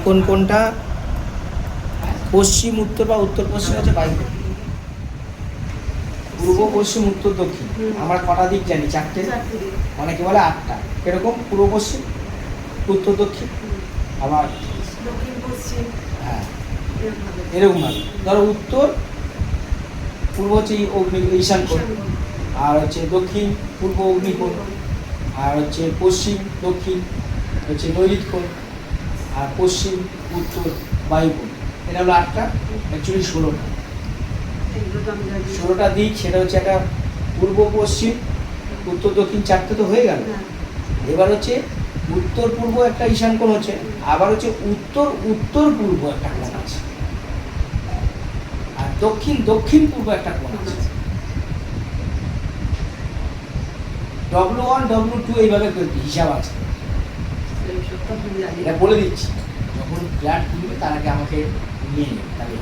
কোন কোনটা? পশ্চিম, উত্তর বা উত্তর পশ্চিম হচ্ছে বায়ু। পূর্ব, পশ্চিম, উত্তর, দক্ষিণ। আমরা কটা দিক জানি? চারটে। অনেকে বলে আটটা। এরকম পূর্ব, পশ্চিম, উত্তর, দক্ষিণ, আবার দক্ষিণ পশ্চিম। হ্যাঁ, এরকম ভাবে। ধরো উত্তর পূর্ব হচ্ছে ঈশান কোণ, আর হচ্ছে দক্ষিণ পূর্ব অগ্নিকোণ, আর হচ্ছে পশ্চিম দক্ষিণ হচ্ছে নৈঋত কোণ, আর পশ্চিম উত্তর বায়ুকোণ। এটা হলো আটটা, অ্যাকচুয়ালি 16টা। 16টা দিক, সেটা হচ্ছে একটা পূর্ব, পশ্চিম, উত্তর, দক্ষিণ, চারটে তো হয়ে গেল। এবার হচ্ছে উত্তর পূর্ব একটা ঈশান কোণ হচ্ছে, আবার হচ্ছে উত্তর উত্তর পূর্ব একটা কোণ আছে, আর দক্ষিণ দক্ষিণ পূর্ব একটা কোণ আছে। W1 W2 এইভাবে হিসাব আছে। এটা বলে দিচ্ছি, যখন ফ্ল্যাট কিনবে তার আগে আমাকে নিয়ে নেবে, তাহলে